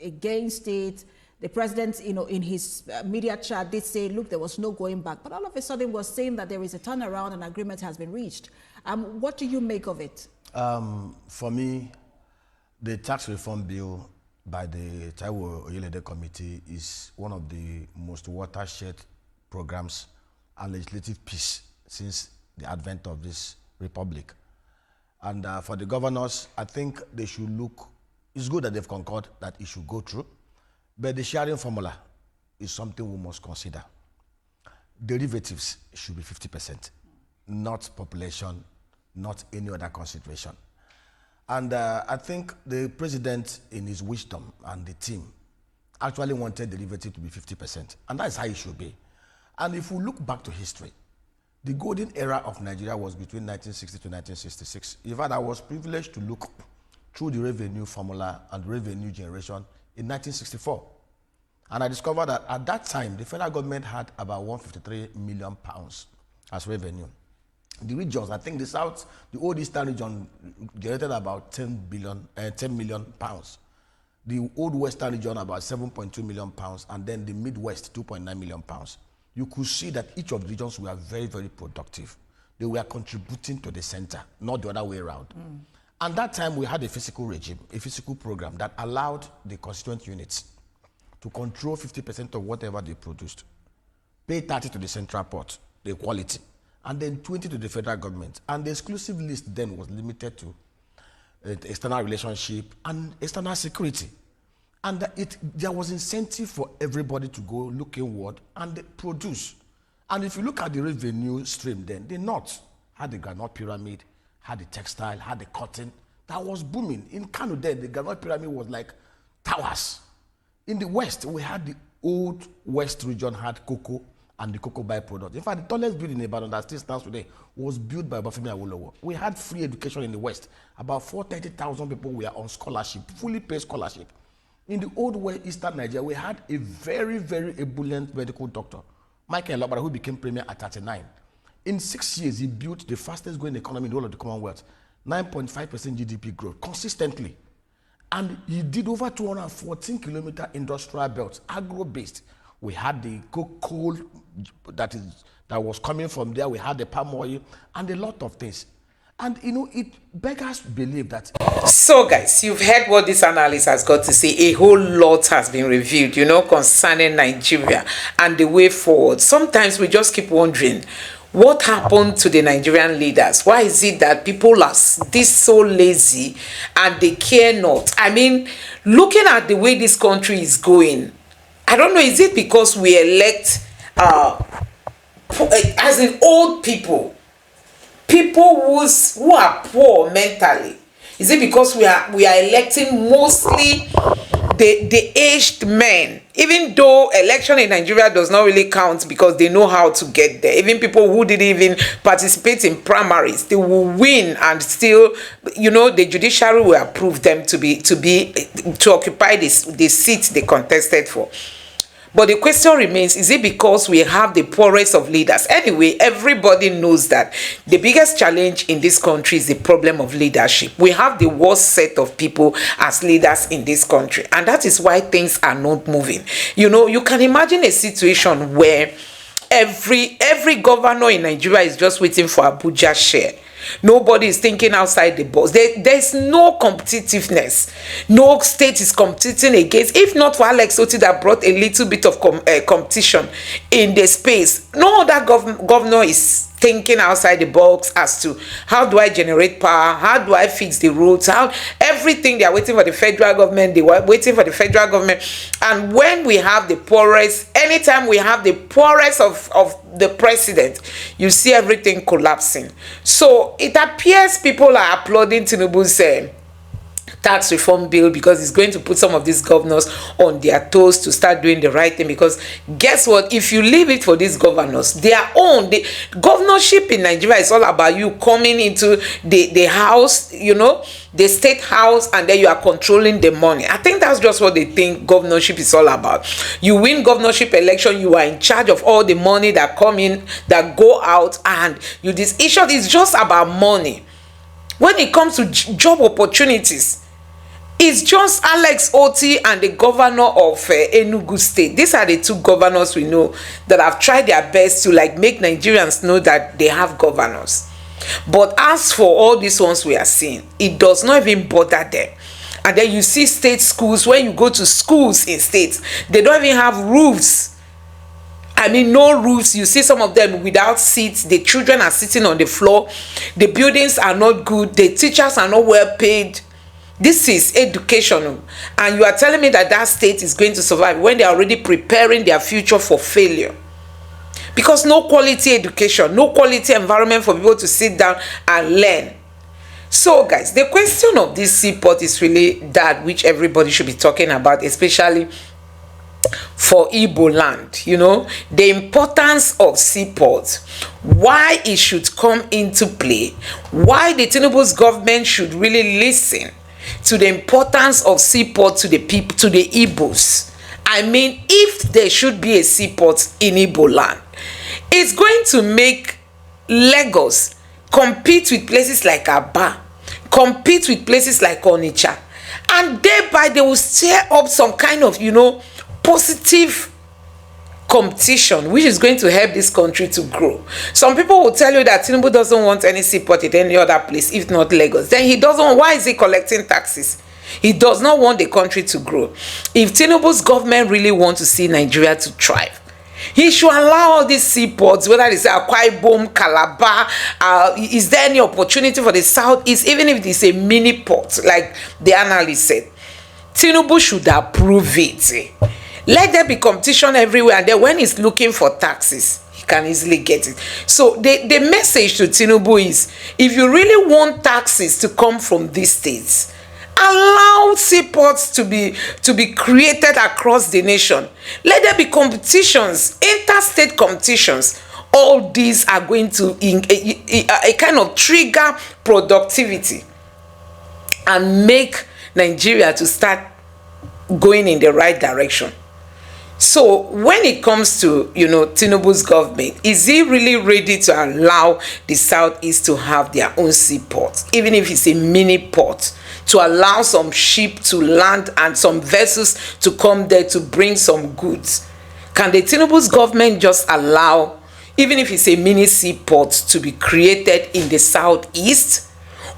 against it. The president, in his media chat did say, look, there was no going back. But all of a sudden was saying that there is a turnaround and agreement has been reached. What do you make of it? For me, the tax reform bill by the Taiwo Oyelede Committee is one of the most watershed programs and legislative piece since the advent of this republic. And for the governors, I think they should look, it's good that they've concurred that it should go through, but the sharing formula is something we must consider. Derivatives should be 50%, not population, not any other consideration. And I think the president, in his wisdom, and the team actually wanted derivative to be 50%. And that's how it should be. And if we look back to history, the golden era of Nigeria was between 1960 to 1966. In fact, I was privileged to look through the revenue formula and revenue generation in 1964. And I discovered that at that time, the federal government had about 153 million pounds as revenue. The regions, I think the South, the old Eastern region generated about 10 million pounds. The old Western region about 7.2 million pounds, and then the Midwest, 2.9 million pounds. you could see that each of the regions were very, very productive. They were contributing to the center, not the other way around. And that time we had a fiscal regime, a fiscal program that allowed the constituent units to control 50% of whatever they produced, pay 30 to the central port, the quality, and then 20 to the federal government. And the exclusive list then was limited to external relationship and external security. And there was incentive for everybody to go look inward and produce. And if you look at the revenue stream then, the North had the granite pyramid, had the textile, had the cotton, that was booming. In Kanu then, the granite pyramid was like towers. In the West, we had the old West region had cocoa and the cocoa byproduct. In fact, the tallest building in Ibadan that still stands today was built by Obafemi Awolowo. We had free education in the West. About 430,000 people were on scholarship, fully paid scholarship. In the old West Eastern Nigeria, we had a very, very ebullient medical doctor, Michael Elobara, who became premier at 39. In 6 years, he built the fastest growing economy in the whole of the Commonwealth, 9.5% GDP growth, consistently. And he did over 214-kilometer industrial belts, agro-based. We had the coal that was coming from there. We had the palm oil and a lot of things. And, it beggars believe that. So, guys, you've heard what this analyst has got to say. A whole lot has been revealed, concerning Nigeria and the way forward. Sometimes we just keep wondering, what happened to the Nigerian leaders? Why is it that people are this so lazy and they care not? I mean, looking at the way this country is going, I don't know, is it because we elect as in old people who are poor mentally? Is it because we are electing mostly the aged men, even though election in Nigeria does not really count because they know how to get there? Even people who didn't even participate in primaries, they will win, and still, the judiciary will approve them to occupy the seat they contested for. But the question remains, is it because we have the poorest of leaders? Anyway, everybody knows that the biggest challenge in this country is the problem of leadership. We have the worst set of people as leaders in this country, and that is why things are not moving. You can imagine a situation where every governor in Nigeria is just waiting for Abuja share. Nobody is thinking outside the box. There's no competitiveness. No state is competing against. If not for Alex Oti that brought a little bit of competition in the space, no other governor is thinking outside the box as to how do I generate power, how do I fix the roads, everything they are waiting for the federal government, and when we have the poorest, anytime we have the poorest of the president, you see everything collapsing. So it appears people are applauding Tinubu's tax reform bill because it's going to put some of these governors on their toes to start doing the right thing. Because guess what? If you leave it for these governors, the governorship in Nigeria is all about you coming into the house, the state house, and then you are controlling the money. I think that's just what they think governorship is all about. You win governorship election, you are in charge of all the money that come in, that go out, and this issue is just about money. When it comes to job opportunities, it's just Alex Oti and the governor of Enugu State. These are the two governors we know that have tried their best to make Nigerians know that they have governors. But as for all these ones we are seeing, it does not even bother them. And then you see state schools, when you go to schools in states, they don't even have roofs. I mean, no roofs. You see some of them without seats. The children are sitting on the floor. The buildings are not good. The teachers are not well paid. This is education. And you are telling me that state is going to survive when they are already preparing their future for failure. Because no quality education, no quality environment for people to sit down and learn. So, guys, the question of this seaport is really that which everybody should be talking about, especially for Igbo land, the importance of seaport, why it should come into play, why the Tinubu's government should really listen to the importance of seaport to the people, to the Igbos. I mean, if there should be a seaport in Igbo land, it's going to make Lagos compete with places like Aba, compete with places like Onitsha, and thereby they will stir up some kind of, positive competition, which is going to help this country to grow. Some people will tell you that Tinubu doesn't want any seaport in any other place, if not Lagos. Then he doesn't. Why is he collecting taxes? He does not want the country to grow. If Tinubu's government really wants to see Nigeria to thrive, he should allow all these seaports, whether it's Akwa Ibom, Calabar, is there any opportunity for the Southeast, even if it is a mini port, like the analyst said. Tinubu should approve it. Let there be competition everywhere, and then when he's looking for taxes, he can easily get it. So the message to Tinubu is, if you really want taxes to come from these states, allow seaports to be created across the nation. Let there be competitions, interstate competitions. All these are going to a kind of trigger productivity and make Nigeria to start going in the right direction. So when it comes to, Tinubu's government, is he really ready to allow the Southeast to have their own seaport, even if it's a mini port, to allow some ship to land and some vessels to come there to bring some goods? Can the Tinubu's government just allow, even if it's a mini seaport, to be created in the Southeast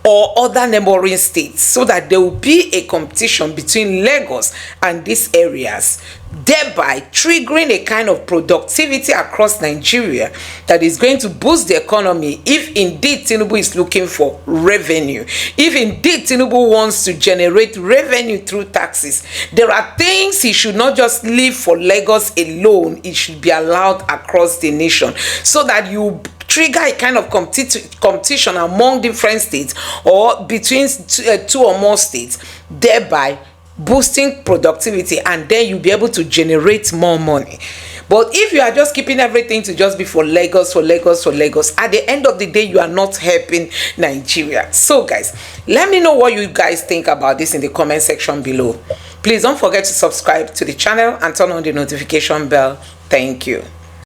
or other neighboring states, so that there will be a competition between Lagos and these areas, thereby triggering a kind of productivity across Nigeria that is going to boost the economy, if indeed Tinubu is looking for revenue, if indeed Tinubu wants to generate revenue through taxes. There are things he should not just leave for Lagos alone. It should be allowed across the nation, so that you trigger a kind of competition among different states or between two or more states, thereby boosting productivity, and then you'll be able to generate more money. But if you are just keeping everything to just be for Lagos, at the end of the day, you are not helping Nigeria. So guys, let me know what you guys think about this in the comment section below. Please don't forget to subscribe to the channel and turn on the notification bell. Thank you.